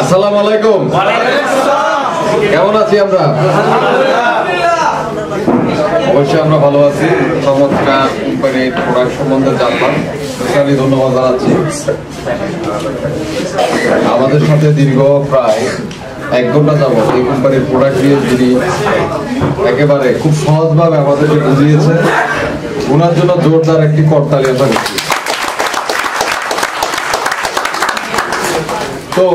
আসসালামু আলাইকুম। কেমন আছি আমরা? অবশ্যই আমরা ভালো আছি। চমৎকার কোম্পানির প্রোডাক্ট সম্বন্ধে জানলাম, স্পেশালি ধন্যবাদ জানাচ্ছি। আমাদের সাথে দীর্ঘ প্রায় 1 ঘন্টা যাবত এই কোম্পানির প্রোডাক্ট নিয়ে যিনি একেবারে খুব সহজভাবে আমাদেরকে বুঝিয়েছে, ওনার জন্য জোরদার একটি করতালি আশা করছি। তো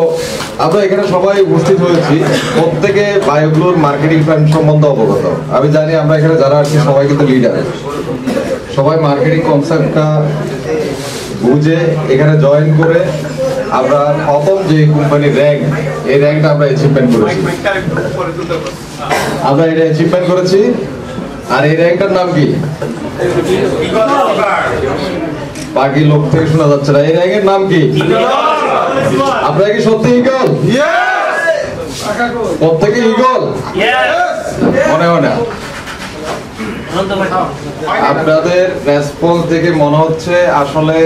আমরা এখানে সবাই উপস্থিত হয়েছি, প্রত্যেকে বায়োগ্লোর মার্কেটিং প্ল্যান সম্বন্ধে অবগত। আমি জানি আমরা এখানে যারা আছি সবাই কিন্তু লিডার, সবাই মার্কেটিং কনসেপ্টটা বুঝে এখানে জয়েন করে আমরা প্রথম যে কোম্পানির র্যাঙ্ক, এই র্যাঙ্কটা আমরা অ্যাচিভমেন্ট করেছি। আমরা এটা অ্যাচিভমেন্ট করেছি। আর এই র্যাঙ্কটার নাম কি? বাকি লোক থেকে শোনা যাচ্ছে না। এই র্যাঙ্কের নাম কি? আপনারা কি সত্যি ইগল? প্রত্যেকে ইগল? মনে হয় না। আপনাদের রেসপন্স দেখে মনে হচ্ছে আসলে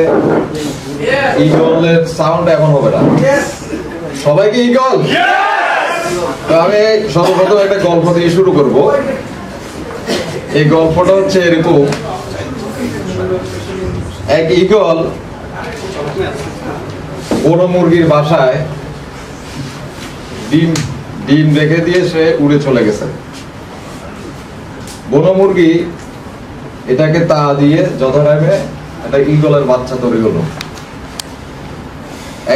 ইগলের সাউন্ড এখন হবে না। সবাই কি ইগল? তো আমি সর্বপ্রথম একটা গল্প দিয়ে শুরু করব। এই গল্পটা হচ্ছে এরকম, এক ইগল বড় মুরগির বাসায় ডিম রেখে দিয়ে সে উড়ে চলে গেছে। বন মুরগি এটাকে তা দিয়ে যথাটাইমে একটা ইগলের বাচ্চা তৈরি হলো।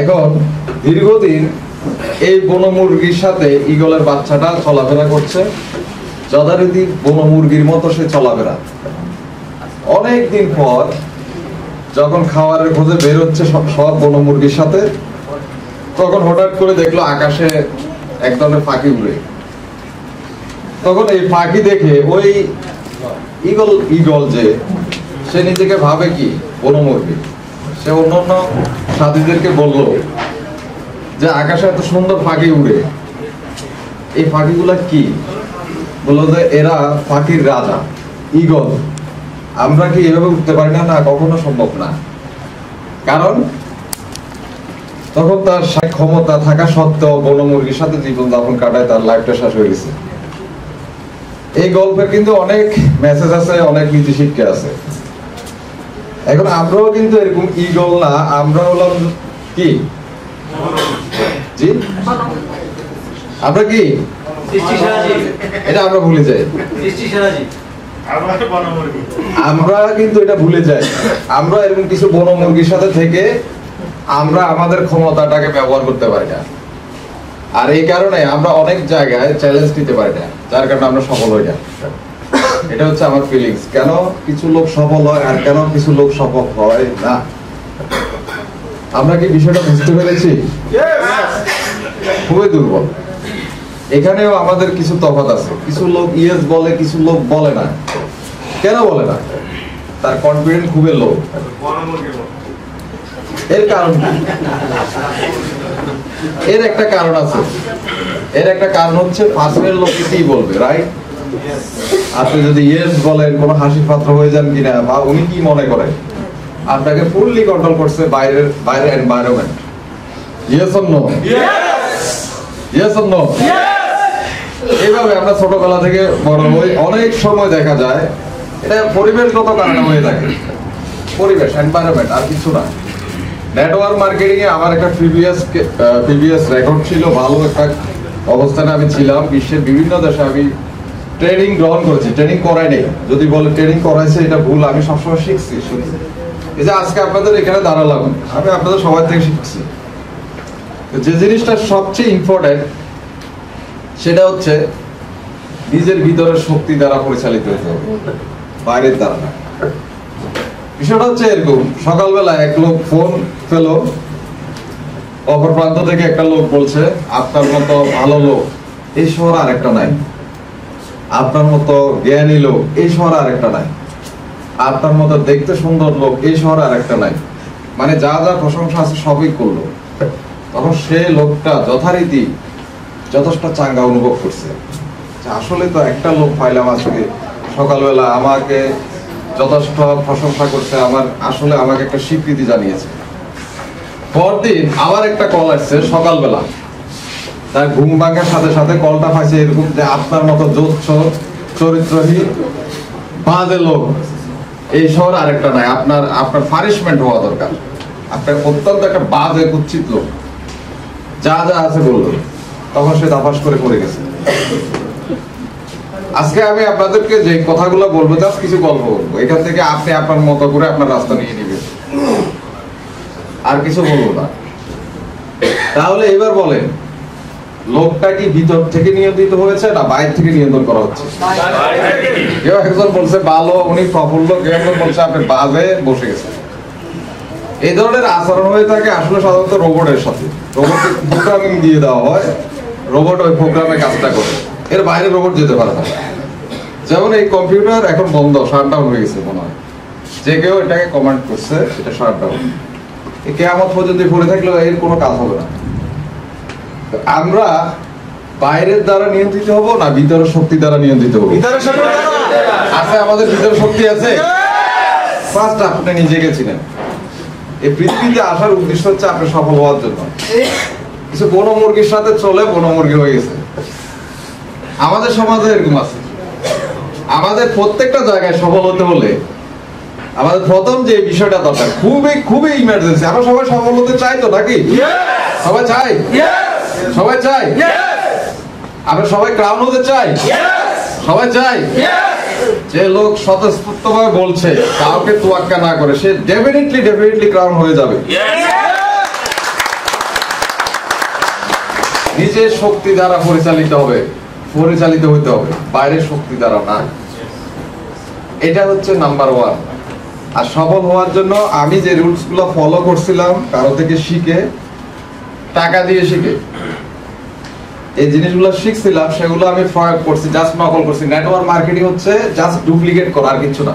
এখন দীর্ঘদিন এই বন মুরগির সাথে ইগলের বাচ্চাটা চলাফেরা করছে, যথারীতি বন মুরগির মতো সে চলাফেরা। অনেকদিন পর যখন খাবারের খোঁজে বের হচ্ছে সব বন মুরগির সাথে, তখন হঠাৎ করে দেখলো আকাশে এক ধরনের পাখি উড়ে। তখন এই পাখি দেখে ওই ইগল যে সে নিজেকে ভাবে কি বন মুরগি, সে অন্যান্য সাথীদেরকে বলল যে আকাশে এত সুন্দর পাখি উড়ে, এই পাখিগুলা কি? বললো যে এরা পাখির রাজা, ইগল। আমরা কি এভাবে উঠতে পারি না? না, কখনো সম্ভব না। কারণ তখন তার ক্ষমতা থাকা সত্ত্বেও বন মুরগির সাথে জীবন যাপন কাটায়, তার লাইফটা শেষ হয়ে গেছে। এই গল্পের কিন্তু অনেক মেসেজ আছে, অনেক নীতি শিক্ষা আছে। এখন আমরাও কিন্তু এরকম ইগল না, আমরা হলাম কি? জি, আমরা কি? এটা আমরা ভুলে যাই। আমরা কিন্তু এটা ভুলে যাই। আমরা এরকম কিছু বন মুরগির সাথে থেকে আমরা আমাদের ক্ষমতাটাকে ব্যবহার করতে পারি না। আর এই কারণে আমরা অনেক জায়গায় চ্যালেঞ্জ নিতে পারি না, যার কারণে আমরা সফল হই না। এটা হচ্ছে আমার ফিলিংস। কেন কিছু লোক সফল হয় আর কেন কিছু লোক সফল হয় না? আমরা কি বিষয়টা বুঝতে পেরেছি? খুবই দুর্বল। এখানেও আমাদের কিছু তফাৎ আছে। কিছু লোক ইয়েস বলে, কিছু লোক বলে না। কেন বলে না? তার কনফিডেন্স খুবই লো। এর কারণ কি? এর একটা কারণ আছে। এর একটা কারণ হচ্ছে পাশের লোকে কি বলবে, রাইট? আপনি যদি ইয়েস বলেন, কোনো হাসির পাত্র হয়ে যান কিনা, বা উনি কি মনে করেন, আপনাকে ফুললি কন্ট্রোল করছে বাইরের environment. Yes or no? Yes or no? এইভাবে আমরা ছোটবেলা থেকে বড় হই। অনেক সময় দেখা যায় এটা পরিবেশগত কারণে হয়ে থাকে। পরিবেশ, এনভায়রনমেন্ট, আর কিছু না। নেটওয়ার্ক মার্কেটিং এ আমার একটা প্রিভিয়াস রেকর্ড ছিল, ভালো একটা অবস্থানে আমি ছিলাম। বিশ্বের বিভিন্ন দেশে আমি ট্রেনিং গ্রহণ করেছি। ট্রেনিং করাই নেই, যদি বলে ট্রেনিং করাইছে এটা ভুল। আমি সবসময় শিখছি। এই যে আজকে আপনাদের এখানে দাঁড়ালাম, আমি আপনাদের সবাই থেকে শিখছি। যে জিনিসটা সবচেয়ে ইম্পর্টেন্ট সেটা হচ্ছে নিজের ভিতরের শক্তি দ্বারা পরিচালিত হতে হবে, বাইরের দ্বারা না। বিষয়টা হচ্ছে এরকম, সকালবেলা এক লোক ফোন পেল, অপর প্রান্ত থেকে একটা লোক বলছে আপনার মতো ভালো লোক এই শহরে আরেকটা নাই, আপনার মতো জ্ঞানী লোক এই শহরে আরেকটা নাই, আপনার মতো দেখতে সুন্দর লোক এই শহরে আরেকটা নাই। মানে যা যা প্রশংসা আছে সবই করলো। তখন সে লোকটা যথারীতি যথেষ্ট চাঙ্গা অনুভব করছে, আসলে তো একটা লোক পাইলাম আজকে সকালবেলা, আমাকে যথেষ্ট প্রশংসা করছে, আসলে আমাকে একটা স্বীকৃতি জানিয়েছে। পরদিন আবার একটা কল আসছে সকালবেলা, তার ঘুম ভাঙার সাথে সাথে কলটা পাইছে এরকম যে আপনার মতো জোচ্চর চরিত্রহীন বাজে লোক এই শহর আরেকটা নাই, আপনার পানিশমেন্ট হওয়া দরকার। আপনার অত্যন্ত একটা বাজে কুৎসিত লোক, যা যা আছে বললো, তখন সে দাফাস করে পড়ে গেছে। আজকে আমি আপনাদেরকে যে কথাগুলো বলবো, জাস্ট কিছু গল্প বলবো, এখান থেকে আপনি আপনার মতো করে আপনার রাস্তা নিয়ে নেবেন, আর কিছু বলবো না। তাহলে এবার বলেন, লোকটা কি ভিতর থেকে নিয়ন্ত্রিত হয়েছে না বাইরে থেকে নিয়ন্ত্রণ করা হচ্ছে? কেউ একজন বলছে ভালো, উনি প্রফুল্ল, কেউ একজন বলছে আপনি বাজে বসে গেছেন। এই ধরনের আচরণ হয়ে থাকে আসলে সাধারণত রোবটের সাথে। রোবটকে প্রোগ্রামিং দিয়ে দেওয়া হয়, রোবট ওই প্রোগ্রামে কাজটা করে, এর বাইরে রোবট যেতে পারে না। যেমন এই কম্পিউটার এখন বন্ধ, শাটডাউন হয়ে গেছে মনে হয়, যে কেউ এটাকে কমান্ড করছে এটা শাটডাউন। এই কিয়ামত পর্যন্ত পড়ে থাকলেও এর কোনো কাজ হবে না। আমরা বাইরের দ্বারা নিয়ন্ত্রিত হব না ভিতরের শক্তি দ্বারা নিয়ন্ত্রিত হব? আছে, আমাদের ভিতরের শক্তি আছে। ফার্স্ট আপনি নিজেকে চিনেন। এই পৃথিবীতে আসার উদ্দেশ্য হচ্ছে আপনি সফল হওয়ার জন্য। কিছু বনো মুরগির সাথে চলে বনো মুরগি হয়ে গেছে। আমাদের সমাজে এরকম আছে। আমাদের প্রত্যেকটা জায়গায় সফল হতে হলে আমাদের প্রথম যে বিষয়টা দরকার, খুবই খুবই ইমার্জেন্সি। আমরা সবাই সফল হতে চাই তো নাকি? সবাই চাই, সবাই চাই। আমরা সবাই ক্রাউন হতে চাই, সবাই চাই। যে লোক স্বতঃস্ফূর্তভাবে বলছে, কাউকে তোয়াক্কা না করে, সে ডেফিনেটলি ক্রাউন হয়ে যাবে। নিজের শক্তি দ্বারা পরিচালিত হইতে হবে, বাইরের শক্তি দ্বারা না। এটা হচ্ছে নাম্বার 1। আর সফল হওয়ার জন্য আমি যে রুলস গুলো ফলো করছিলাম, কারো থেকে শিখে, টাকা দিয়ে শিখে এই জিনিসগুলো শিখছিলাম, সেগুলো আমি প্রয়োগ করছি, জাস্ট নকল করছি। নেটওয়ার্ক মার্কেটিং হচ্ছে জাস্ট ডুপ্লিকেট করা, আর কিছু না।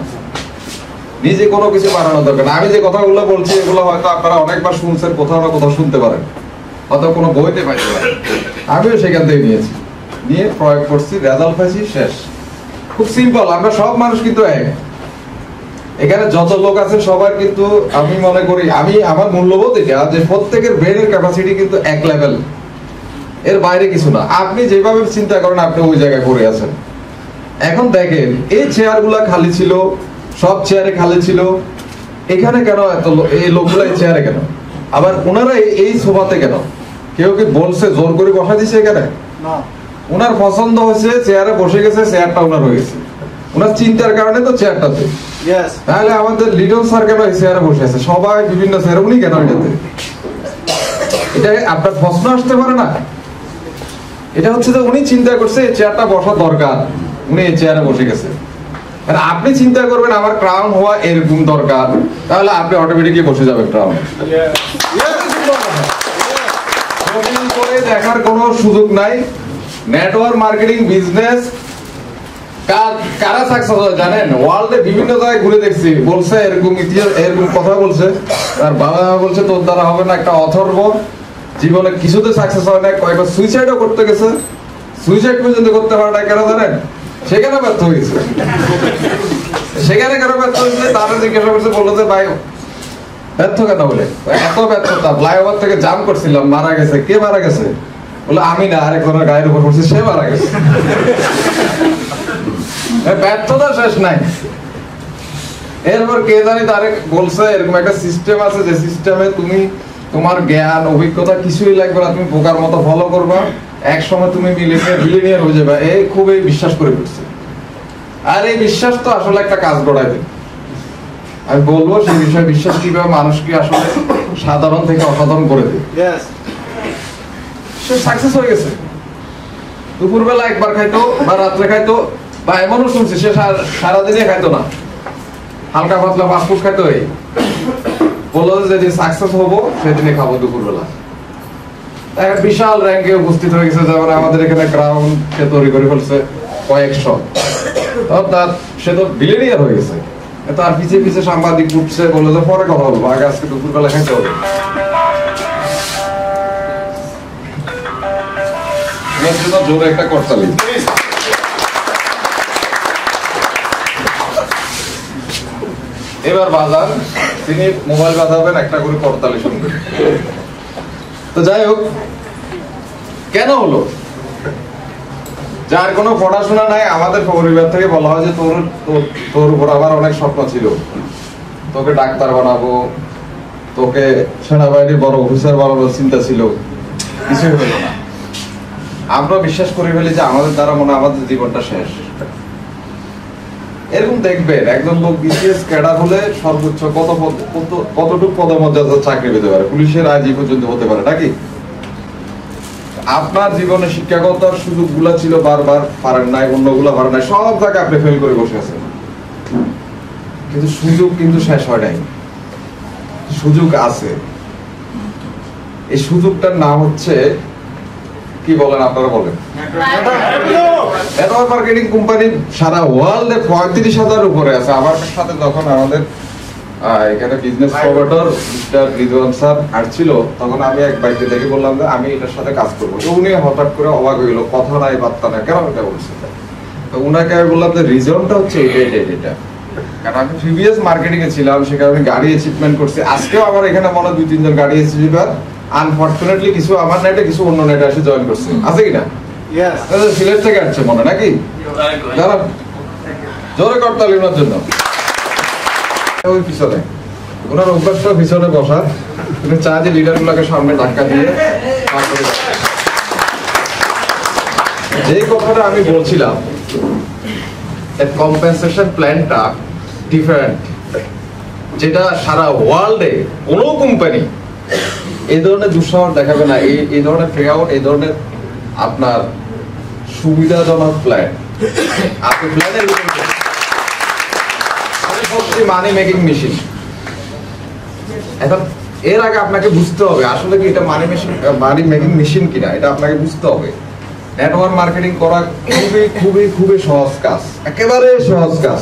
নিজে কোনো কিছু বানানোর দরকার না। আমি যে কথাগুলো বলছি এগুলো হয়তো আপনারা অনেকবার শুনছেন, কোথাও না কোথাও শুনতে পারেন, হয়তো কোনো বইতে পাইতে পারেন। আমিও সেখান থেকে নিয়ে প্রয়োগ করছি, রেজাল্ট পাইছি, শেষ। খুব সিম্পল। আমরা সব মানুষ কিন্তু এক। এখানে যত লোক আছে সবার কিন্তু আমি মনে করি, আমার মূল্যবোধ এটা যে প্রত্যেকের ব্রেনের ক্যাপাসিটি কিন্তু এক লেভেল, এর বাইরে কিছু না। আপনি যেভাবে চিন্তা করেন আপনি ওই জায়গায় করে আছেন। এখন দেখেন, এই চেয়ার গুলা খালি ছিল, সব চেয়ারে খালি ছিল, এখানে কেন এত এই লোকগুলা এই চেয়ারে কেন? আবার ওনারা এই সোফাতে কেন? কেউ কি বলছে জোর করে বসা দিছে এখানে? ওনার পছন্দ হয়েছে, চেয়ারে বসে গেছে, চেয়ারটা ওনার হয়ে গেছে। ওনার চিন্তার কারণে তো চেয়ারটাতে। তাহলে আমাদের লিটন স্যার কেন এই চেয়ারে বসে আছে? সবাই বিভিন্ন চেয়ারে, উনি কেন এটাতে? এটা আপনার প্রশ্ন আসতে পারে না? এটা হচ্ছে যে উনি চিন্তা করছে এই চেয়ারটা বসা দরকার, উনি এই চেয়ারে বসে গেছে। আর আপনি চিন্তা করবেন আমার ক্রাউন হওয়া এরকম দরকার, তাহলে আপনি অটোমেটিকলি বসে যাবেন ক্রাউন। করে দেখার কোনো সুযোগ নাই। নেটওয়ার্ক মার্কেটিং বিজনেস কারা সাকসেস হয় জানেন? ওয়ার্ল্ডে বিভিন্ন জায়গায় ঘুরে দেখছি, বলছে এরকম ইতিহাস, এরকম কথা বলছে, আর বাবা বলছে তোর দ্বারা হবে না, একটা অথর্ব জীবনে কিছুতে সাকসেস হয় না, কয়েকবার সুইসাইডও করতে গেছে, সুইসাইড পর্যন্ত করতে পারে না। কেন জানেন? সেখানে ব্যর্থ হয়েছে। সেখানে কেন ব্যর্থ হয়েছে তারা জিজ্ঞাসা করছে, বললো যে ভাই ব্যর্থ কেন? বলে এত ব্যর্থতা, ফ্লাইওভার থেকে জাম করছিলাম, মারা গেছে। কে মারা গেছে? বলে আমি না, আরেকজনের গায়ের উপর পড়ছি, সে মারা গেছে। ব্যর্থতা শেষ নাই। এরপর কে জানি তারে বলছে এরকম একটা সিস্টেম আছে, যে সিস্টেমে তুমি তোমার জ্ঞান অভিজ্ঞতা কিছুই লাগবে না, তুমি বোকার মতো ফলো করবা, এক সময় তুমি মিলিনিয়ার হয়ে যাবে। এই খুব এই বিশ্বাস করে ফেলছে। আর এই বিশ্বাস তো আসলে একটা কাজ গড়াই দেয়। আমি বলবো সেই বিষয়ে বিশ্বাস কিভাবে মানুষকে আসলে সাধারণ থেকে অসাধারণ করে দেয়। সে সাকসেস হয়ে গেছে। দুপুরবেলা একবার খাইতো বা রাত্রে খাইতো, বা এমনও শুনছি সে সারাদিনে খাইতো না, হালকা পাতলা ফাস্টফুড খাইতো। এই বললো যে সাকসেস হবো সেদিনে খাবো দুপুরবেলা। একটা বিশাল র্যাঙ্কে উপস্থিত হয়ে গেছে, যেমন আমাদের এখানে ক্রাউন সে তৈরি করে ফেলছে কয়েকশো। অর্থাৎ সে তো বিলিয়নিয়ার হয়ে গেছে। তার পিছিয়ে পিছিয়ে সাংবাদিক উঠছে, বললো যে পরে কথা বলবো, আগে আজকে দুপুরবেলা খাইতে হবে। জোরে একটা করতালি। এবার বাজার, তিনি মোবাইল বাজাবেন, একটা করে করতালি শুনবেন। তো যাই হোক, কেন হলো? যার কোনো পড়াশোনা নাই, আমাদের পরিবার থেকে বলা হয় যে তোর উপর আবার অনেক স্বপ্ন ছিল, তোকে ডাক্তার বানাবো, তোকে সেনাবাহিনীর বড় অফিসার বানানোর চিন্তা ছিল, কিছুই হলো না। আমরা বিশ্বাস করে ফেলি যে আমাদের দ্বারা মনে হয় আমাদের জীবনটা শেষ। এরকম দেখবেন একজন লোক বিসিএস ক্যাডার হলে সর্বোচ্চ কতটুকু পদমর্যাদার চাকরি পেতে পারে, পুলিশের আইজি পর্যন্ত হতে পারে নাকি? আপনার জীবনে শিক্ষাগত সুযোগগুলো ছিল, বারবার পারেন নাই, অন্যগুলো পারেন নাই, সব জায়গায় আপনি ফেল করে বসে আছেন। কিন্তু সুযোগ কিন্তু শেষ হয় নাই, সুযোগ আছে। এই সুযোগটার নাম হচ্ছে কি বলেন আপনারা বলেন? নেটওয়ার্ক মার্কেটিং কোম্পানি সারা ওয়ার্ল্ডে 35,000 উপরে আছে। আমার সাথে যখন আমাদের এখানে business promoter mister Rizwan sir আসছিল, তখন আমি এক বাইকে দেখে বললাম যে আমি এটার সাথে কাজ করবো। তো উনি হঠাৎ করে অবাক হয়ে গেল, কথা নাই বার্তা নাই, কেন এটা বলছে? তো উনাকে আমি বললাম যে রিজনটা হচ্ছে এটা, কারণ আমি প্রিভিয়াস মার্কেটিং এ ছিলাম, সেখানে আমি গাড়ি অ্যাচিভমেন্ট করছি। আজকেও আমার এখানে মনে 2-3 জন গাড়ি অ্যাচিভার আনফরচুনেটলি কিছু আমার নেটে, কিছু অন্য নেটে এসে জয়েন করছে, আছে কিনা? সিলেট থেকে আসছে মনে নাকি? যারা জোরে করতালি ওনার জন্য। ওই পিছনে ওনার অভ্যাসটা পিছনে বসা, উনি চায় যে লিডার গুলাকে সামনে ধাক্কা দিয়ে। যে কথাটা আমি বলছিলাম, কম্পেনসেশন প্ল্যানটা ডিফারেন্ট, যেটা সারা ওয়ার্ল্ডে কোনো কোম্পানি এই ধরনের দুঃসাহস দেখাবে না। এই ধরনের পে আউট, এই ধরনের আপনার সুবিধাজনক প্ল্যান আপনি প্ল্যানের মানি মেকিং মেশিন। এখন এর আগে আপনাকে বুঝতে হবে আসলে কি এটা মানি মেকিং মেশিন কিনা, এটা আপনাকে বুঝতে হবে। নেটওয়ার্ক মার্কেটিং করা খুবই খুবই খুবই সহজ কাজ, একেবারে সহজ কাজ।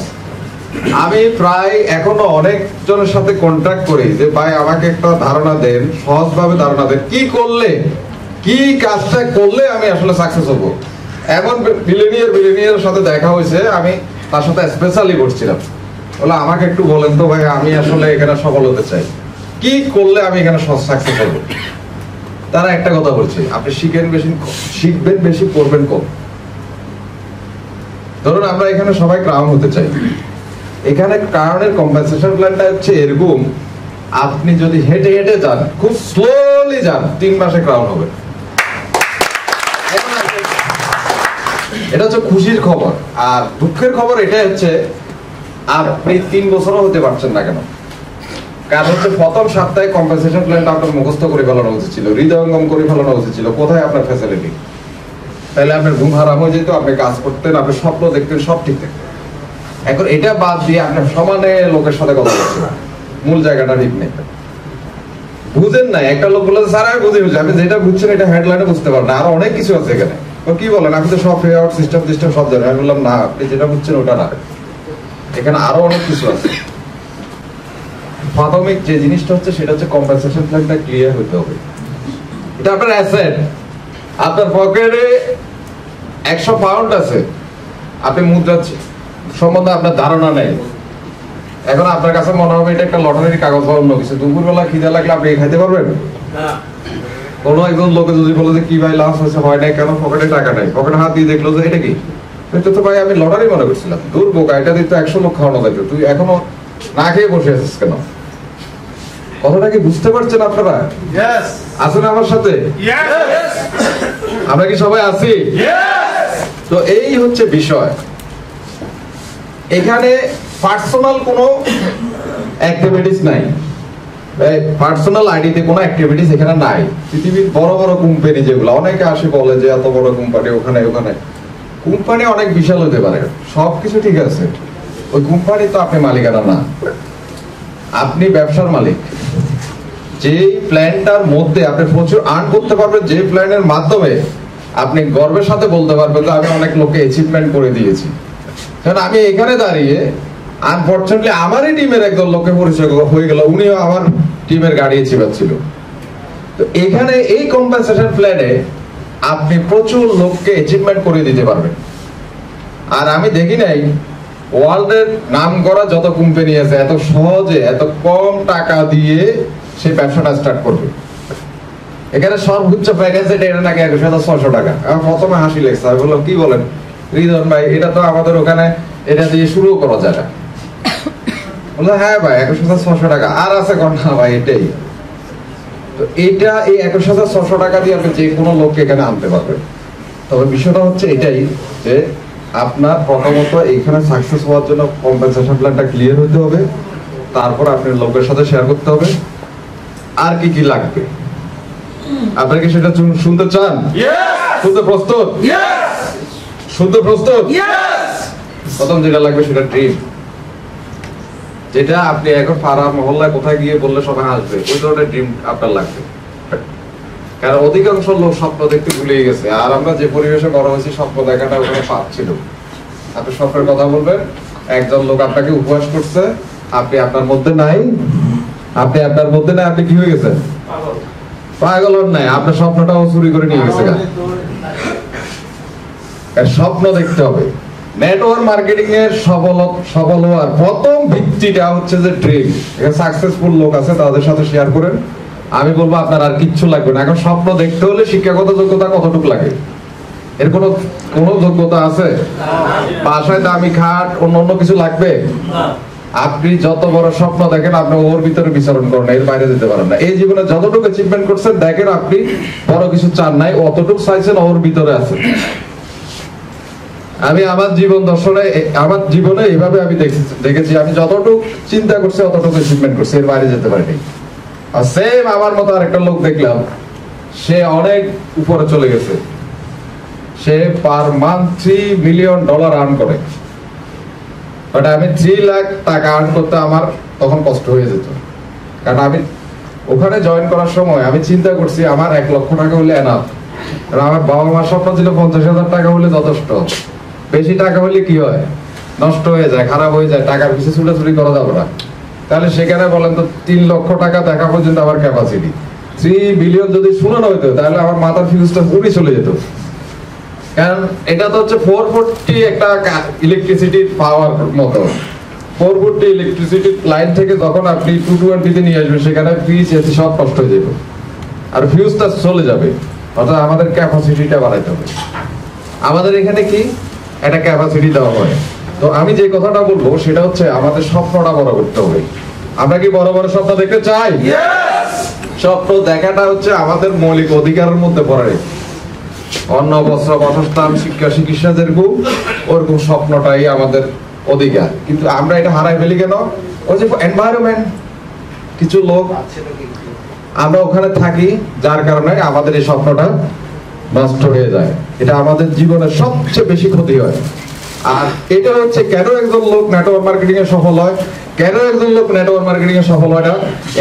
আমি প্রায় এখনো অনেক জনের সাথে কন্ট্যাক্ট করি যে ভাই আমাকে একটা ধারণা দেন, সহজভাবে ধারণা দেন, কি করলে, কি কাজটা করলে আমি আসলে সাকসেস হবো। এমন বিলিনিয়ার সাথে দেখা হয়েছে, আমি তার সাথে স্পেশালি বসছিলাম, বলে আমাকে একটু বলেন তো ভাই, আমি আসলে এখানে সফল হতে চাই, কি করলে আমি এখানে সাকসেস হবো। তারা একটা কথা বলছে, আপনি শিখবেন বেশি, করবেন কম। ধরুন আমরা এখানে সবাই ক্রাউন হতে চাই, এখানে ক্রাউনের কম্পেনসেশন প্ল্যানটা হচ্ছে এরকম, আপনি যদি হেঁটে হেঁটে যান, খুব স্লোলি যান, 3 মাসে ক্রাউন হবে। এটা হচ্ছে খুশির খবর। আর দুঃখের খবর এটাই হচ্ছে আপনি 3 বছরও হতে পারছেন না কেন? কারণ হচ্ছে প্রথম সপ্তাহে কম্পেনসেশন প্ল্যানটা আপনার মুখস্থ করে ফেলানো উচিত ছিল, হৃদয়ঙ্গম করে ফেলানো উচিত ছিল। কোথায় আপনার ফ্যাসিলিটি? তাহলে আপনার ঘুম হারাম হয়ে যেত, আপনি কাজ করতেন, আপনি স্বপ্ন দেখতেন, সব ঠিক থাকতেন। এখন এটা বাদ দিয়ে আপনার সমানে লোকের সাথে কথা বলছেন, মূল জায়গাটা ঠিক নেই, বুঝেন না। একটা লোক বলে স্যার আমি বুঝে বুঝি, আপনি যেটা বুঝছেন এটা হেডলাইনে বুঝতে পারেন না, আরো অনেক কিছু আছে এখানে। কি বলেন, আপনি তো সব ফ্রি আউট সিস্টেম সব জানেন। আমি বললাম না, আপনি যেটা বুঝছেন ওটা না, এখানে আরো অনেক কিছু আছে। প্রাথমিক যে জিনিসটা হচ্ছে সেটা হচ্ছে কম্পেনসেশন প্ল্যানটা ক্লিয়ার হতে হবে। এটা আপনার অ্যাসেট, আপনার পকেটে 100 পাউন্ড আছে, আপনি মুদ্রা সম্বন্ধে আপনার ধারণা নেই। এখন আপনার কাছে মনে হবে এটা একটা লটারির কাগজ বা অন্য কিছু। দুপুরবেলা খিদে লাগলে আপনি খাইতে পারবেন না। কোনো একজন লোকে যদি বলে যে কি ভাই লাভ হয়েছে, হয় নাই কেন? পকেটে টাকা নাই, পকেটে হাত দিয়ে দেখলো যে এটা কি, এটা তো ভাই আমি লটারি মনে করছিলাম, দূর বোকা, এটা দিতে 100 লোক খাওয়ানো যাইতো, তুই এখনো না খেয়ে বসে আছিস কেন? কথাটা কি বুঝতে পারছেন আপনারা? আছেন আমার সাথে? আমরা কি সবাই আছি? তো এই হচ্ছে বিষয়। এখানে পার্সোনাল কোনো অ্যাক্টিভিটিস নাই, পার্সোনাল আইডিতে কোনো অ্যাক্টিভিটিস এখানে নাই। পৃথিবীর বড় বড় কোম্পানি যেগুলো, অনেকে আসে বলে যে এত বড় কোম্পানি, ওখানে কোম্পানি অনেক বিশাল হতে পারে, সবকিছু ঠিক আছে, ওই কোম্পানি তো আপনি মালিকানা না, আপনি ব্যবসার মালিক। যে প্ল্যানটার মধ্যে আপনি প্রচুর আর্ন করতে পারবেন, যে প্ল্যানের মাধ্যমে আপনি গর্বের সাথে বলতে পারবেন যে আমি অনেক লোককে অ্যাচিভমেন্ট করে দিয়েছি। কারণ আমি এখানে দাঁড়িয়ে আনফরচুনেটলি আমারই টিমের একজন লোককে পরিচয় হয়ে গেল, উনিও আমার টিমের গাড়ি অ্যাচিভার ছিল। তো এখানে এই কম্পেনসেশন প্ল্যানে আপনি প্রচুর লোককে অ্যাচিভমেন্ট করে দিতে পারবেন। আর আমি দেখি নাই ওয়ার্ল্ডের নাম করা যত কোম্পানি আছে এত সহজে এত কম টাকা দিয়ে সে ব্যবসাটা স্টার্ট করবে। এখানে সর্বোচ্চ প্যাকেজ এটা নাকি 21,600 টাকা। আমি প্রথমে হাসি লেগেছে, আমি বললাম কি বলেন রিজন ভাই, এটা তো আমাদের ওখানে এটা দিয়ে শুরু করা যায় না। বললো হ্যাঁ ভাই 21,600 টাকা, আর আছে কোন না ভাই এটাই। তো এইটা এই 21,600 টাকা দিয়ে আপনি যে কোনো লোককে এখানে আনতে পারবেন। তবে বিষয়টা হচ্ছে এটাই যে আপনার প্রথমত এখানে সাকসেস হওয়ার জন্য কম্পেনসেশন প্ল্যানটা ক্লিয়ার হতে হবে, তারপর আপনি লোকের সাথে শেয়ার করতে হবে আর কি কি লাগবে। আপনারা কি সেটা শুনতে চান? শুনতে প্রস্তুত? শুনতে প্রস্তুত? প্রথম যেটা লাগবে সেটা ড্রিম, যেটা আপনি এখন পাড়া মহল্লায় কোথায় গিয়ে বললে সবাই আসবে, ওই ধরনের ড্রিম আপনার লাগবে। কারণ অধিকাংশ লোক স্বপ্ন দেখতে ভুলে গেছে, আর আমরা যে পরিবেশে বড় হয়েছি স্বপ্ন দেখাটা ওখানে পাপ ছিল। আপনি স্বপ্নের কথা বলবেন, একজন লোক আপনাকে উপহাস করছে, আপনি আপনার মধ্যে নাই, আপনি কি হয়ে গেছেন? পাগল হন নাই, আপনার স্বপ্নটাও চুরি করে নিয়ে গেছে। স্বপ্ন দেখতে হবে। নেটওয়ার্ক মার্কেটিং এর সফল হওয়ার প্রথম ভিত্তিটা হচ্ছে যে ড্রিম। এখানে সাকসেসফুল লোক আছে, তাদের সাথে শেয়ার করেন। আমি বলবো আপনার আর কিচ্ছু লাগবে না। এখন স্বপ্ন দেখতে হলে শিক্ষাগত যোগ্যতা কতটুকু লাগে? এর কোনো যোগ্যতা আছে? বাসায় দামি খাট অন্য কিছু লাগবে? আপনি যত বড় স্বপ্ন দেখেন, আপনি ওর ভিতরে বিচরণ করেন, এর বাইরে যেতে পারেন না। এই জীবনে যতটুকু অ্যাচিভমেন্ট করছেন দেখেন, আপনি বড় কিছু চান নাই, অতটুকু চাইছেন ওর ভিতরে আছে। আমি আমার জীবনে এইভাবে আমি দেখেছি, আমি যতটুকু চিন্তা করছি অতটুকু অ্যাচিভমেন্ট করছি, এর বাইরে যেতে পারিনি। আর সেম আমার মতো আরেকটা লোক দেখলাম, সে অনেক উপরে চলে গেছে। সে পার মান্থ $3 মিলিয়ন আর্ন করে। বাট আমি 3 লাখ টাকা আর্ন করতে আমার তখন কষ্ট হয়ে যেত। কারণ আমি ওখানে জয়েন করার সময় আমি চিন্তা করছি আমার 1 লক্ষ টাকা হলে এনাফ। কারণ আমার বাবা মার স্বপ্ন ছিল 50,000 টাকা হলে যথেষ্ট। বেশি টাকা হলে কি হয়, নষ্ট হয়ে যায়, খারাপ হয়ে যায়, টাকার পিছনে ছুটাছুটি করা যাবে না। তাহলে সেখানে বলেন তো 3 লক্ষ টাকা দেখা পর্যন্ত আমার ক্যাপাসিটি। 3 বিলিয়ন যদি শুনানো হইতো তাহলে আমার মাথার ফিউজটা পুরো চলে যেত। কারণ এটা তো হচ্ছে 440 একটা ইলেকট্রিসিটির পাওয়ার মতো। 440 ইলেকট্রিসিটির লাইন থেকে যখন আপনি 220 তে নিয়ে আসবেন, সেখানে ফিউজ এসি সব নষ্ট হয়ে যাবে আর ফিউজটা চলে যাবে। অর্থাৎ আমাদের ক্যাপাসিটিটা বাড়াইতে হবে। আমাদের এখানে কি একটা ক্যাপাসিটি দেওয়া হয়। তো আমি যে কথাটা বলবো সেটা হচ্ছে আমাদের স্বপ্নটা বড় করতে হবে। আমরা কি বড় বড় স্বপ্ন দেখতে চাই? স্বপ্ন দেখাটা হচ্ছে আমাদের মৌলিক অধিকারের মধ্যে পড়ে। অন্ন, বস্ত্র, বাসস্থান, শিক্ষা, চিকিৎসা যেরকম, ওরকম স্বপ্নটাই আমাদের অধিকার। কিন্তু আমরা এটা হারাই ফেলি কেন? ওই যে এনভায়রনমেন্ট, কিছু লোক আমরা ওখানে থাকি, যার কারণে আমাদের এই স্বপ্নটা নষ্ট হয়ে যায়। এটা আমাদের জীবনের সবচেয়ে বেশি ক্ষতি হয়। আর এটা হচ্ছে কেন একজন লোক নেটওয়ার্ক মার্কেটিং এ সফল হয়, কেন একজন লোক নেটওয়ার্ক মার্কেটিং এ সফল হয় না,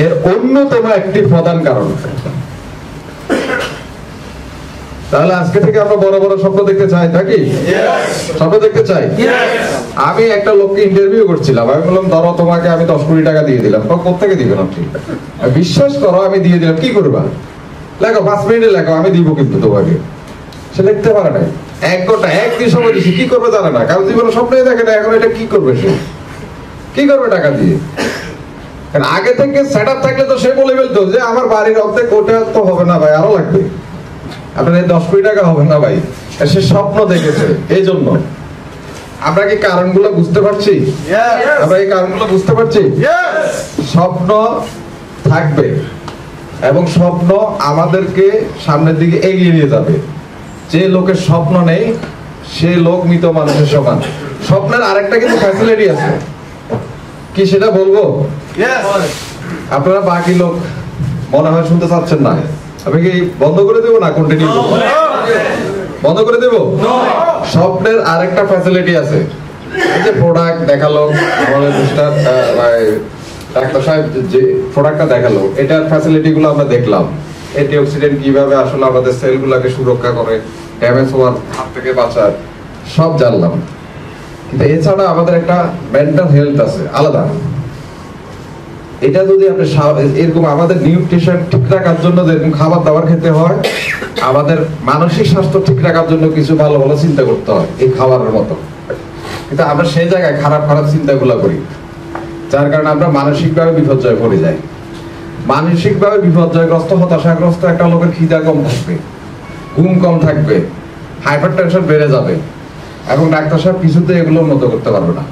এর অন্যতম একটি প্রধান কারণ। তাহলে আজকে থেকে আমরা বড় বড় স্বপ্ন দেখতে চাই নাকি? স্বপ্ন দেখতে চাই। আমি একটা লোককে ইন্টারভিউ করছিলাম, আমি বললাম ধরো তোমাকে আমি 10 কোটি টাকা দিয়ে দিলাম। কোথেকে দিবেন আপনি? বিশ্বাস করো আমি দিয়ে দিলাম। কি করবা? লেখো, 5 মিনিটে লেখো, আমি দিব কিন্তু তোমাকে। সে লিখতে পারে না, 1 ঘন্টা 1 দিন সময় দিচ্ছি, কি করবে জানে না। কারণ জীবনে স্বপ্নই দেখে না। এখন এটা কি করবে, সে কি করবে টাকা দিয়ে? কারণ আগে থেকে সেট আপ থাকলে তো সে বলে ফেলতো যে আমার বাড়ির অর্ধেক ওটা তো হবে না ভাই, আরো লাগবে। আপনার 10 কোটি টাকা হবে না ভাই। সে স্বপ্ন দেখেছে। এই জন্য আমরা কি কারণগুলো বুঝতে পারছি? আমরা এই কারণগুলো বুঝতে পারছি। স্বপ্ন থাকবে এবং স্বপ্ন আমাদেরকে সামনের দিকে এগিয়ে নিয়ে যাবে। যে লোকের স্বপ্ন নেই সে লোক মৃত মানুষের সমান। স্বপ্নের আরেকটা কিন্তু ফ্যাসিলিটি আছে, কি সেটা বলবো? আপনারা বাকি লোক মনে হয় শুনতে চাচ্ছেন না। আমি কি বন্ধ করে দেবো না কন্টিনিউ বন্ধ করে দেবো? স্বপ্নের আরেকটা ফ্যাসিলিটি আছে। এই যে প্রোডাক্ট দেখালো আমাদের ডাক্তার সাহেব, যে প্রোডাক্টটা দেখালো, এটার ফ্যাসিলিটি গুলো আমরা দেখলাম। অ্যান্টিঅক্সিডেন্ট কিভাবে আসলে আমাদের সেলগুলোকে সুরক্ষা করে, ড্যামেজ হওয়ার হাত থেকে বাঁচায়, সব জানলাম। কিন্তু এছাড়া আমাদের একটা মেন্টাল হেলথ আছে আলাদা। এটা যদি আপনি এরকম আমাদের নিউট্রিশন ঠিক রাখার জন্য যেরকম খাবার দাবার খেতে হয়, আমাদের মানসিক স্বাস্থ্য ঠিক রাখার জন্য কিছু ভালো ভালো চিন্তা করতে হয় এই খাবারের মতো। কিন্তু আমরা সেই জায়গায় খারাপ খারাপ চিন্তাগুলো করি, যার কারণে আমরা মানসিকভাবে বিপর্যয়ে পড়ে যাই। মানসিকভাবে বিপর্যয়গ্রস্ত, হতাশাগ্রস্ত একটা লোকের খিদা কম থাকবে, ঘুম কম থাকবে, হাইপার টেনশন বেড়ে যাবে, এবং ডাক্তার সাহেব কিছুতে এগুলো উন্নত করতে পারবে না,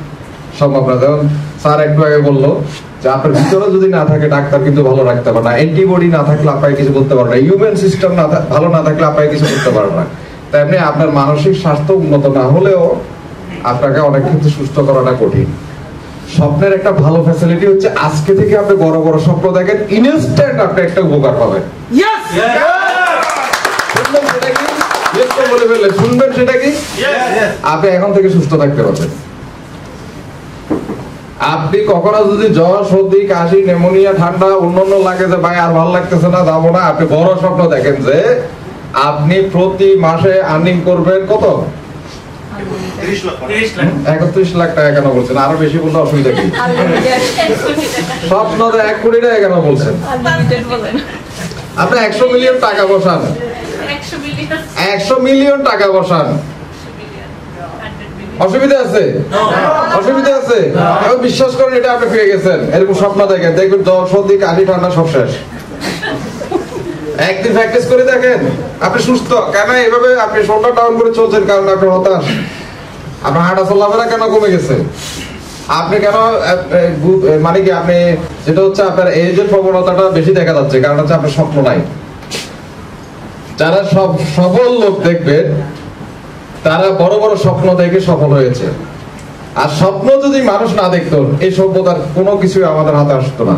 সম্ভব না। যেমন স্যার একটু আগে বললো যে আপনার ভিতরে যদি না থাকে ডাক্তার কিন্তু ভালো রাখতে পারে না, অ্যান্টিবডি না থাকলে আপনাকে কিছু করতে পারবে না, হিউম্যান সিস্টেম ভালো না থাকলে আপনাকে কিছু করতে পারবে না। তেমনি আপনার মানসিক স্বাস্থ্য উন্নত না হলেও আপনাকে অনেক ক্ষেত্রে সুস্থ করাটা কঠিন। স্বপ্নের একটা ভালো ফ্যাসিলিটি হচ্ছে আজকে থেকে আপনি বড় বড় স্বপ্ন দেখেন, ইনস্ট্যান্ট আপনি একটা উপকার পাবেন। শুনবেন সেটা কি? আপনি এখন থেকে সুস্থ থাকতে পারবেন। আপনি কখনো যদি জ্বর, সর্দি, কাশি, নেমোনিয়া, ঠান্ডা অন্যান্য লাগে যে ভাই আর ভালো লাগতেছে না, যাবো না, আপনি বড় স্বপ্ন দেখেন যে আপনি প্রতি মাসে আর্নিং করবেন কত? 31 লাখ টাকা কেন বলছেন? আরো বেশি বললে অসুবিধা কি? স্বপ্ন 1 কোটি টাকা কেন বলছেন? আপনি 100 মিলিয়ন টাকা বসান, 100 মিলিয়ন টাকা বসান, অসুবিধা আছে? অসুবিধা আছে? এখন বিশ্বাস করেন এটা আপনি পেয়ে গেছেন। এরকম স্বপ্ন দেখেন, দেখবেন জ্বর, সর্দি, কাশি, ঠান্ডা সব শেষ। একদিন প্র্যাকটিস করে দেখেন, আপনি সুস্থ। কেন এভাবে আপনি শোল্ডার ডাউন করে চলছেন? কারণ আপনি হতাশ। আপনার হাঁটা চলাফেরা কেন কমে গেছে? আপনি কেন মানে কি আপনি যেটা হচ্ছে আপনার এজের প্রবণতাটা বেশি দেখা যাচ্ছে, কারণ হচ্ছে আপনার স্বপ্ন নাই। যারা সফল লোক দেখবেন তারা বড় বড় স্বপ্ন দেখে সফল হয়েছে। আর স্বপ্ন যদি মানুষ না দেখতো এই সভ্যতার কোনো কিছুই আমাদের হাতে আসতো না।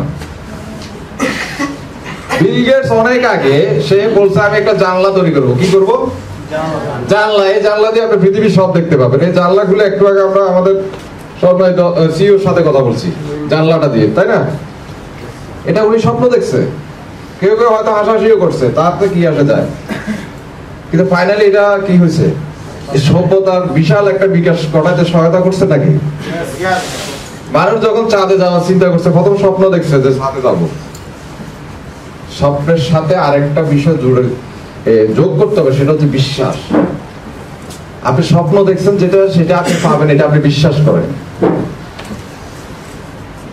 বিল গেটস অনেক আগে সে বলছে আমি একটা জানলা তৈরি করব। কি করব? জানলা। এই জানলা দিয়ে আপনি পৃথিবীর সব দেখতে পাবেন। এই জানলাগুলো একটু আগে আমরা আমাদের সম্মানিত সিইওর সাথে কথা বলছি জানলাটা দিয়ে, তাই না? এটা উনি স্বপ্ন দেখছে, কেউ কেউ হয়তো হাসাহাসিও করছে, তাতে কি আসে যায়, কিন্তু ফাইনালি এটা কি হয়েছে? সভ্যতার বিশাল একটা বিকাশ ঘটাতে সহায়তা করছে নাকি? মানুষ যখন চাঁদে যাওয়ার চিন্তা করছে প্রথম স্বপ্ন দেখছে যে চাঁদে যাব। স্বপ্নের সাথে আরেকটা বিষয় জুড়ে যোগ করতে হবে, সেটা হচ্ছে বিশ্বাস। আপনি স্বপ্ন দেখছেন যেটা, সেটা আপনি পাবেন, এটা আপনি বিশ্বাস করেন।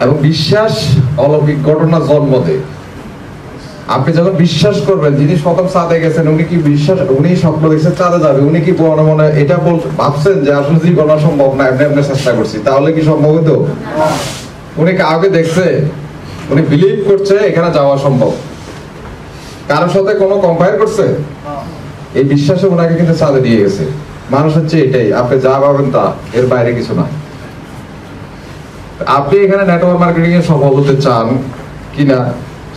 এবং বিশ্বাস অলৌকিক ঘটনা জন্ম দেয়। আপনি যখন বিশ্বাস করবেন যিনি প্রথম চাঁদে গেছেন উনি কি বিশ্বাস, উনি স্বপ্ন দেখছেন চাঁদে যাবে, উনি কি মনে মনে এটা ভাবছেন যে আসলে জীবন সম্ভব না, এমনি এমনি চেষ্টা করছি, তাহলে কি সম্ভব হতো? উনি কাউকে দেখছে, উনি বিলিভ করছে এখানে যাওয়া সম্ভব। কারোর সাথে কোনো কম্পেয়ার করছে? এই বিশ্বাসে ওনাকে কিন্তু চাঁদে দিয়ে গেছে। মানুষ হচ্ছে এটাই, আপনি যা ভাবেন তা, এর বাইরে কিছু না। আপনি এখানে নেটওয়ার্ক মার্কেটিং এ সফল হতে চান কিনা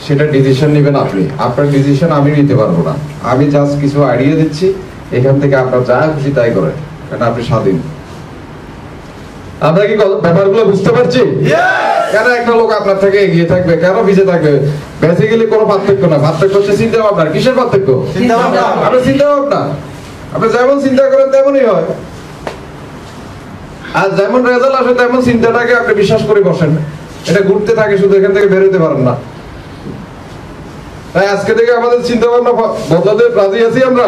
সেটা ডিসিশন নেবেন আপনি। আপনার ডিসিশন আমি নিতে পারবো না। আমি জাস্ট কিছু আইডিয়া দিচ্ছি, এখান থেকে আপনার যা খুশি তাই করেন, কারণ আপনি স্বাধীন। আমরা কি ব্যাপারগুলো বুঝতে পারছি? কেন একটা লোক আপনার থেকে এগিয়ে থাকবে, কেন পিছিয়ে থাকবে? বেসিক্যালি কোনো পার্থক্য না, পার্থক্য হচ্ছে চিন্তা ভাবনা। কিসের পার্থক্য? আপনার চিন্তা ভাবনা। আপনি যেমন চিন্তা করেন তেমনই হয়, আর যেমন রেজাল্ট আসে তেমন চিন্তাটাকে আপনি বিশ্বাস করে বসেন। এটা ঘুরতে থাকে, শুধু এখান থেকে বেরোতে পারেন না। তাই আজকে থেকে আমাদের চিন্তা ভাবনা বদলাতে রাজি আছি আমরা।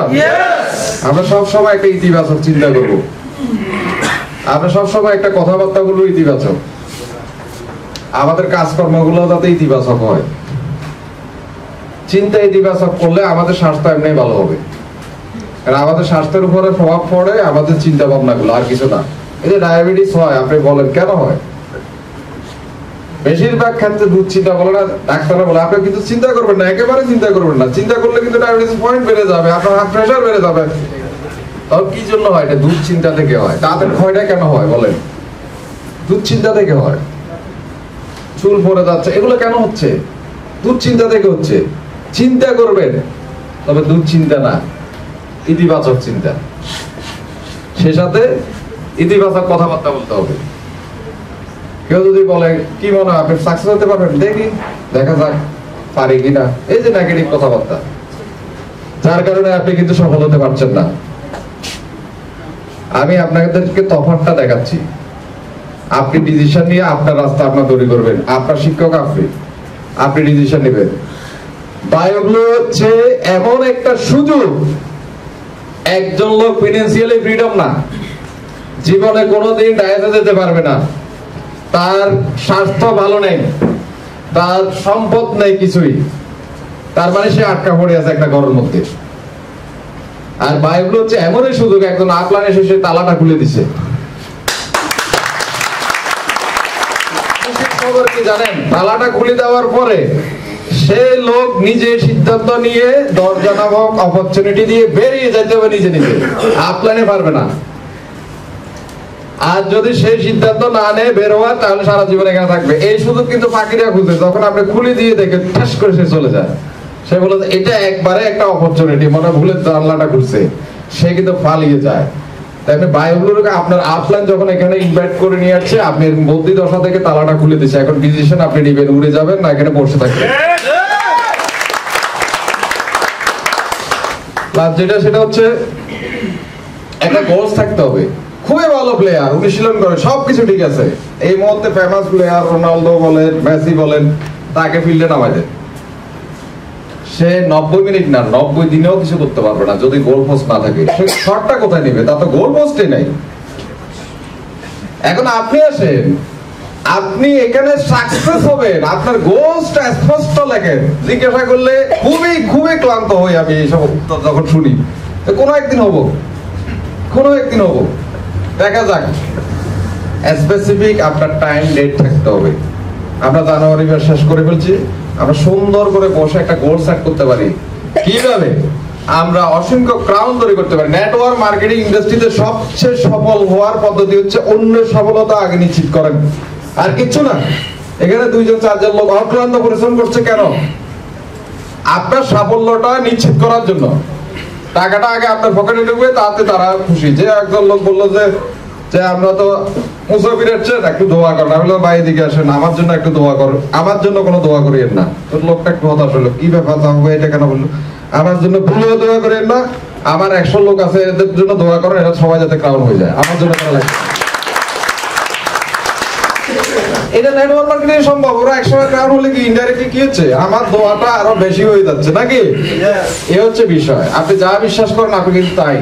আমরা সব সময় একটা ইতিবাচক চিন্তা করব, আমরা সব সময় একটা কথাবার্তা গুলো ইতিবাচক, আমাদের কাজকর্ম গুলো যাতে ইতিবাচক হয়। চিন্তা ইতিবাচক করলে আমাদের স্বাস্থ্য এমনি ভালো হবে। কারণ আমাদের স্বাস্থ্যের উপরে প্রভাব পড়ে আমাদের চিন্তা ভাবনা গুলো, আর কিছু না। এই যে ডায়াবেটিস হয়, আপনি বলেন কেন হয়? বেশিরভাগ ক্ষেত্রে দুশ্চিন্তা বলে না, ডাক্তাররা বলে আপনি কিন্তু চিন্তা করবেন না, একেবারে চিন্তা করবেন না। চিন্তা করলে কিন্তু ডায়াবেটিস পয়েন্ট বেড়ে যাবে, আপনার প্রেশার বেড়ে যাবে। তখন কি জন্য হয়? এটা দুশ্চিন্তা থেকে হয়। দাঁতের ক্ষয়টা কেন হয় বলেন? দুশ্চিন্তা থেকে হয়। চুল পড়ে যাচ্ছে, এগুলো কেন হচ্ছে? দুশ্চিন্তা থেকে হচ্ছে। চিন্তা করবেন, তবে দুশ্চিন্তা না, ইতিবাচক চিন্তা। সে সাথে ইতিবাচক কথাবার্তা বলতে হবে। কেউ যদি বলে কি মনে হয় আপনি সাকসেস হতে পারবেন, দেখি দেখা যাক পারি কিনা, এই যে নেগেটিভ কথাবার্তা, যার কারণে আপনি কিন্তু সফল হতে পারছেন না। আমি আপনাদেরকে তফাৎটা দেখাচ্ছি। আপনি ডিসিশন নিয়ে আপনার রাস্তা আপনার তৈরি করবেন। আপনার শিক্ষক আপনি ডিসিশন নেবেন। বায়োগ্লো হচ্ছে এমন একটা সুযোগ, একজন লোক ফিনান্সিয়ালি ফ্রিডম না, জীবনে কোনোদিন ডায়েটে যেতে পারবে না, তার স্বাস্থ্য ভালো নেই, তার সম্পদ নেই কিছুই, তার মানে সে আটকা পড়ে আছে একটা ঘরের মধ্যে। আর বাইবেল হচ্ছে এমনই সুযোগ, একজন আপলান এসে সে তালাটা খুলে দিছে। খবর কি জানেন, তালাটা খুলে দেওয়ার পরে সে লোক নিজে সিদ্ধান্ত নিয়ে দরজা নামক অপরচুনিটি দিয়ে বেরিয়ে যেতে হবে নিজে নিজে, আপলানে পারবে না। আর যদি সেই সিদ্ধান্ত না নেয় বের হওয়ার, তাহলে সারা জীবন এখানে থাকবে। এই সুযোগ কিন্তু ফাঁকিরা খুঁজে, যখন আপনি খুলে দিয়ে দেখে ঠাস করে সে চলে যায়। সে বলে এটা একবারে একটা অপরচুনিটি, মনে ভুলে জানলাটা খুলছে, সে কিন্তু পালিয়ে যায়। তাই বাইবেলকে আপনার আপলাইন যখন এখানে ইনভাইট করে নিয়ে আসছে, আপনি বন্দি দশা থেকে তালাটা খুলে দিচ্ছে, এখন ডিসিশন আপনি নেবেন, উড়ে যাবেন না এখানে বসে থাকবেন। যেটা সেটা হচ্ছে একটা গোলস থাকতে হবে। খুবই ভালো প্লেয়ার, অনুশীলন করে, সবকিছু ঠিক আছে, এই মুহূর্তে ফেমাস প্লেয়ার রোনালদো বলেন, মেসি বলেন, তাকে ফিল্ডে নামাই দেয়, সে 90 মিনিট না 90 দিনেও কিছু করতে পারবে না যদি গোল পোস্ট না থাকে। সে শটটা কোথায় নেবে, তা তো গোল পোস্টই নাই। এখন আপনি আসেন, আপনি এখানে সাকসেস হবেন, আপনার গোলসটা স্পষ্ট লেখেন। জিজ্ঞাসা করলে খুবই খুবই ক্লান্ত হই আমি এইসব উত্তর যখন শুনি। কোনো একদিন হবো, কোনো একদিন হবো, দেখা যাক। স্পেসিফিক আপনার টাইম ডেট থাকতে হবে। আমরা জানুয়ারি মাস শেষ করে ফেলছি, আমরা সুন্দর করে বসে একটা গোল সেট করতে পারি। কিভাবে আমরা অসংখ্য ক্রাউন তৈরি করতে পারি। নেটওয়ার্ক মার্কেটিং ইন্ডাস্ট্রিতে সবচেয়ে সফল হওয়ার পদ্ধতি হচ্ছে অন্যের সফলতা আগে নিশ্চিত করেন, আর কিচ্ছু না। এখানে 2-4 লোক অক্লান্ত পরিশ্রম করছে কেন? আপনার সাফল্যটা নিশ্চিত করার জন্য। টাকাটা আগে আপনার পকেটে ঢুকবে, তাতে তারা খুশি। যে একজন লোক বললো যে আমরা তো মুসাফির আসছেন, একটু দোয়া করেন। আমি বললাম ভাই এদিকে আসেন, আমার জন্য একটু দোয়া করো। আমার জন্য কোনো দোয়া করিয়েন না। তোর লোকটা একটু হতাশ হলো, কি ব্যাপার হবে এটা কেন বললো? আমার জন্য ভুলেও দোয়া করিয়েন না, আমার 100 লোক আছে এদের জন্য দোয়া করেন, এরা সবাই যাতে ক্রাউন হয়ে যায়, আমার জন্য করা লাগে। এটা নেটওয়ার্ক মার্কেটিং সম্ভব। ওরা 100 ক্রাউন হলে কি ইনডাইরেক্টলি কি হচ্ছে, আমার দোয়াটা আরো বেশি হয়ে যাচ্ছে নাকি? এ হচ্ছে বিষয়। আপনি যা বিশ্বাস করেন আপনি কিন্তু তাই,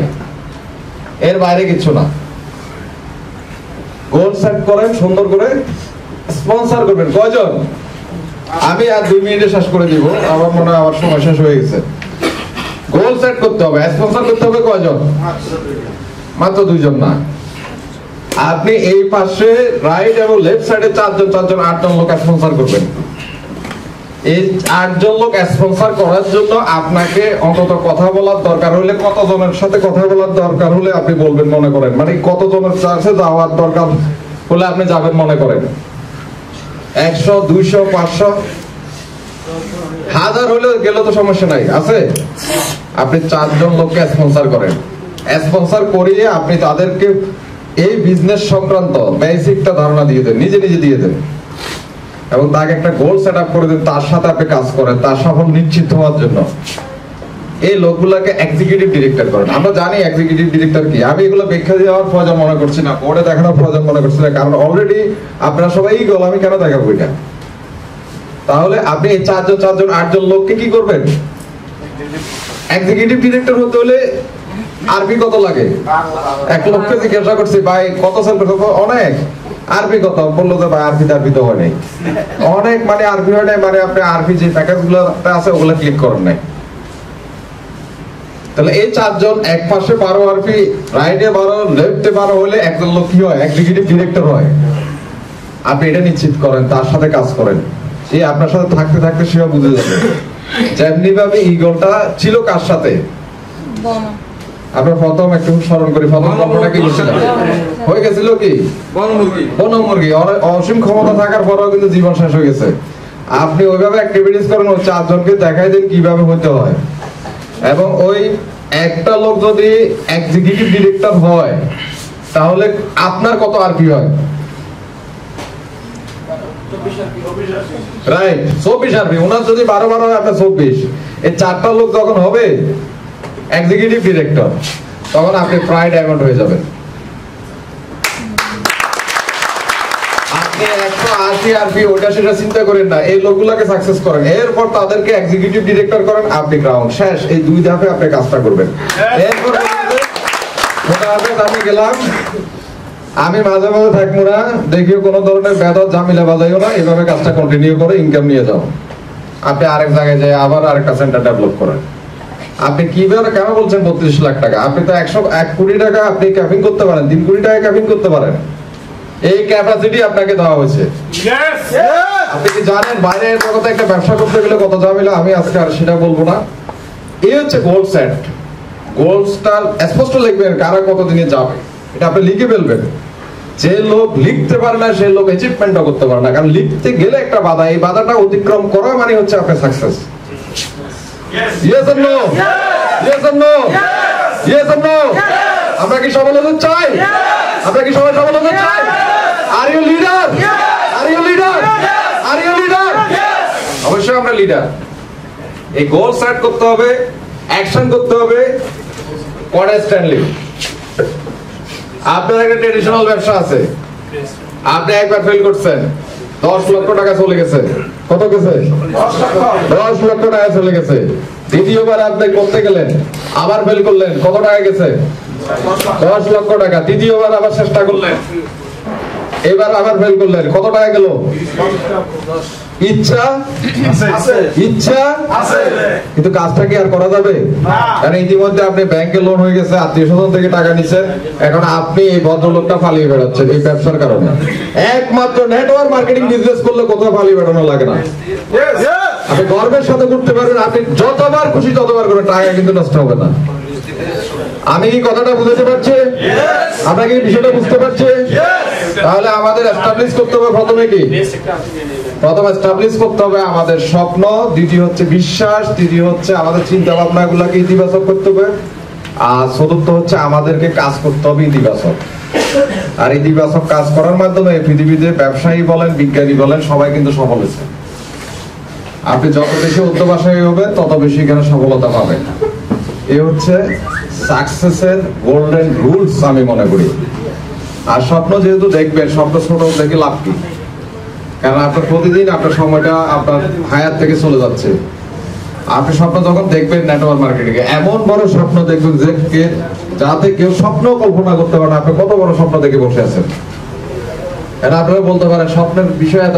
এর বাইরে কিছু না। গোল সেট করেন সুন্দর করে, স্পন্সর করবেন। কয়জন? আমি আর 2 মিনিটে শেষ করে দিব, আমার মনে হয় আমার সময় শেষ হয়ে গেছে। গোল সেট করতে হবে, স্পন্সর করতে হবে কয়জন? মাত্র 2 জন না। আপনি এই পাশে রাইট এবং লেফট সাইডে 4 জন 8 জন লোক স্পন্সর করবেন। এই 8 জন লোক স্পন্সর করার জন্য আপনাকে অন্তত কথা বলার দরকার হলে, কতজনের সাথে কথা বলার দরকার হলে আপনি বলবেন মনে করেন, মানে কতজনের কাছে যাওয়ার দরকার হলে আপনি যাবেন মনে করেন? 100, 200, 500, 1000 হলে গেলে তো সমস্যা নাই, আছে। আপনি 4 জন লোককে স্পন্সর করেন। স্পন্সর করিয়ে আপনি তাদেরকে এই বিজনেস সংক্রান্ত বেসিকটা ধারণা দিয়ে দেন, নিজে নিজে দিয়ে দেন, এবং তাকে একটা গোল সেট আপ করে দেন। তার সাথে আপনি কাজ করেন তার সফল নিশ্চিত হওয়ার জন্য। এই লোকগুলোকে এক্সিকিউটিভ ডিরেক্টর করেন। আমরা জানি এক্সিকিউটিভ ডিরেক্টর কি, আমি এগুলো ব্যাখ্যা দেওয়ার প্রয়োজন মনে করছি না, বোর্ডে দেখানোর প্রয়োজন মনে করছি না, কারণ অলরেডি আপনারা সবাই গোল, আমি কেন দেখাবো এটা? তাহলে আপনি এই 4 জন 8 জন লোককে কি করবেন? এক্সিকিউটিভ ডিরেক্টর হতে হলে আরবি কত লাগে? 1 লোককে জিজ্ঞাসা করছি ভাই কত সেল করতে, অনেক। আরবি কত? বললো যে ভাই আরবি তো হয় নাই। অনেক মানে আরবি হয় নাই, মানে আপনি আরবি যে প্যাকেজ গুলো আছে ওগুলো ক্লিক করেন নাই। তাহলে এই 4 জন এক পাশে 12 আরবি, রাইটে 12, লেফটে 12 হলে একজন লোক কি হয়? এক্সিকিউটিভ ডিরেক্টর হয়। আপনি এটা নিশ্চিত করেন, তার সাথে কাজ করেন। সে আপনার সাথে থাকতে থাকতে সেও বুঝে যাবে। যেমনি ভাবে ইগলটা ছিল কার সাথে? আমরা প্রথম একটু স্মরণ করি, প্রথম গল্পটা কি ছিল? হয়ে গেছিল কি? বনমুরগি। অসীম ক্ষমতা থাকার পরেও কিন্তু জীবন শেষ হয়ে গেছে। আপনি ওইভাবে অ্যাক্টিভিটিস করেন, ওই 4 জনকে দেখাই দেন কিভাবে হতে হয়। এবং ওই একটা লোক যদি এক্সিকিউটিভ ডিরেক্টর হয় তাহলে আপনার কত আরপি হয়? Right, 24 RP. ওনার যদি 12 হয় আপনার 24। এই 4টা লোক যখন হবে এক্সিকিউটিভ ডিরেক্টর, তখন আপনি প্রায় ডায়মন্ড হয়ে যাবেন। আপনি 180 আরপি ওটা সেটা চিন্তা করেন না, এই লোকগুলোকে সাকসেস করেন, এরপর তাদেরকে এক্সিকিউটিভ ডিরেক্টর করেন, আপনি গ্রাউন্ড শেষ। এই 2 ধাপে আপনি কাজটা করবেন। এরপর আমি গেলাম আমি মাঝে মাঝে থাকবো না, দেখিও কোনো ধরনের বেদত ঝামেলা বাজাইও না, এইভাবে কাজটা কন্টিনিউ করে ইনকাম নিয়ে যাও। আপনি আরেক জায়গায় যাই আবার আরেকটা সেন্টার ডেভেলপ করেন। আপনি কিভাবে কেন বলছেন 32 লাখ টাকা? আপনি তো 1 কোটি টাকা আপনি ক্যাপিং করতে পারেন, 3 কোটি টাকা ক্যাপিং করতে পারেন। এই ক্যাপাসিটি আপনাকে দেওয়া হয়েছে। আপনি কি জানেন বাইরের জগতে একটা ব্যবসা করতে গেলে কত ঝামেলা? আমি আজকে আর সেটা বলবো না। এই হচ্ছে গোল সেট। গোল স্টার স্পষ্ট লিখবেন কারা কতদিনে যাবে, এটা আপনি লিখে ফেলবেন। যে লোক লিখতে পারে না সেই লোক অ্যাচিভমেন্টও করতে পারে না, কারণ লিখতে গেলে একটা বাধা, এই বাধাটা অতিক্রম করা মানে হচ্ছে আপনার success. Yes or no? Yes or no? Yes or no? আমরা কি সফল হতে চাই? আমরা কি সবাই সফল হতে চাই? Are you leader? Are you leader? Are you leader? অবশ্যই আমরা লিডার। এই গোল সেট করতে হবে, অ্যাকশন করতে হবে, কনস্ট্যান্টলি। আপনার একটা ট্রেডিশনাল ব্যবসা আছে, আপনি একবার ফেল করছেন, 10 লক্ষ টাকা চলে গেছে। কত গেছে? 10 লক্ষ টাকা চলে গেছে। দ্বিতীয়বার আপনি করতে গেলেন, আবার ফেল করলেন, কত টাকা গেছে? 10 লক্ষ টাকা। তৃতীয়বার আবার চেষ্টা করলেন, এবার আবার ফেল করলেন, কত টাকা গেল? ইচ্ছা আছে, ইচ্ছা আছে, কিন্তু কাজটা কি আর করা যাবে? কারণ ইতিমধ্যে আপনি ব্যাংকে লোন হয়ে গেছে, আত্মীয়-স্বজন থেকে টাকা নিছেন, এখন আপনি এই ভদ্রলোকটা পালিয়ে বেড়াচ্ছেন এই ব্যবসার কারণে। একমাত্র নেটওয়ার্ক মার্কেটিং বিজনেস করলে কোথাও পালিয়ে বেড়ানো লাগে না। আপনি গর্বের সাথে করতে পারবেন, আপনি যতবার খুশি ততবার করে, টাকা কিন্তু নষ্ট হবে না। আমি কি কথাটা বুঝতে পারছি? আমরা কি বিষয়টা বুঝতে পারছি? তাহলে আমাদের এস্টাবলিশ করতে হবে প্রথমে কি? প্রথমে এস্টাবলিশ করতে হবে আমাদের স্বপ্ন, দ্বিতীয় হচ্ছে বিশ্বাস, তৃতীয় হচ্ছে আমাদের চিন্তা ভাবনা গুলাকে ইতিবাচক করতে হবে, আর চতুর্থ হচ্ছে আমাদেরকে কাজ করতে হবে ইতিবাচক। আর ইতিবাচক কাজ করার মাধ্যমে পৃথিবীতে ব্যবসায়ী বলেন, বিজ্ঞানী বলেন, সবাই কিন্তু সফল হয়েছে। আপনি যত বেশি উদ্যোগবাসী হবেন তত বেশি এখানে সফলতা পাবেন। এই হচ্ছে সাকসেসের গোল্ডেন রুলস আমি মনে করি। আর স্বপ্ন যেহেতু দেখবেন, স্বপ্ন ছোট দেখে লাভ কি? কারণ আপনার প্রতিদিন আপনার সময়টা আপনার হায়াত থেকে চলে যাচ্ছে। আপনি স্বপ্ন যখন দেখবেন নেটওয়ার্ক মার্কেটিং এ, এমন বড় স্বপ্ন দেখবেন যে যাতে কেউ স্বপ্ন কল্পনা করতে পারে। আপনি কত বড় স্বপ্ন দেখে বসে আছেন। এখন আপনারা বলতে পারেন স্বপ্নের বিষয়ে এত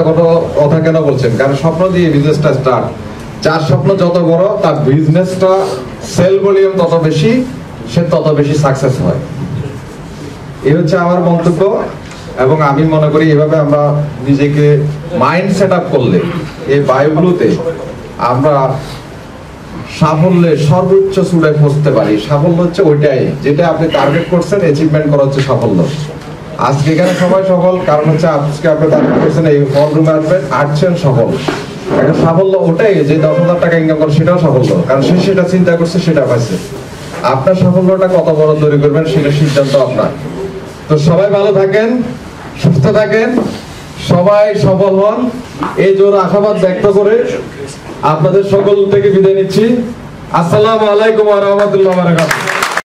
কথা কেন বলছেন? কারণ স্বপ্ন দিয়ে বিজনেসটা স্টার্ট। যার স্বপ্ন যত বড় তার বিজনেসটা সেল ভলিউম তত বেশি, সে তত বেশি সাকসেস হয়। এই হচ্ছে আমার মন্তব্য। এবং আমি মনে করি এভাবে আমরা নিজেকে মাইন্ড সেট আপ করলে এই বায়ুগুলোতে আমরা সাফল্যের সর্বোচ্চ চূড়ায় পৌঁছতে পারি। সাফল্য হচ্ছে ওইটাই যেটা আপনি টার্গেট করছেন, অ্যাচিভমেন্ট করা হচ্ছে সাফল্য। আজকে এখানে সবাই সফল, কারণ হচ্ছে আজকে আপনি টার্গেট করছেন এই হল রুমে আসবেন, আসছেন সফল। একটা সাফল্য ওটাই যে 10,000 টাকা ইনকাম করে, সেটাও সাফল্য, কারণ সে সেটা চিন্তা করছে, সেটা পাইছে। আপনার সাফল্যটা কত বড় তৈরি করবেন সেটা সিদ্ধান্ত আপনার। তো সবাই ভালো থাকেন, সুস্থ থাকেন, সবাই সফল হন, এই জোর আশাবাদ ব্যক্ত করে আপনাদের সকল থেকে বিদায় নিচ্ছি। আসসালামু আলাইকুম ওয়া রাহমাতুল্লাহি ওয়া বারাকাতুহু।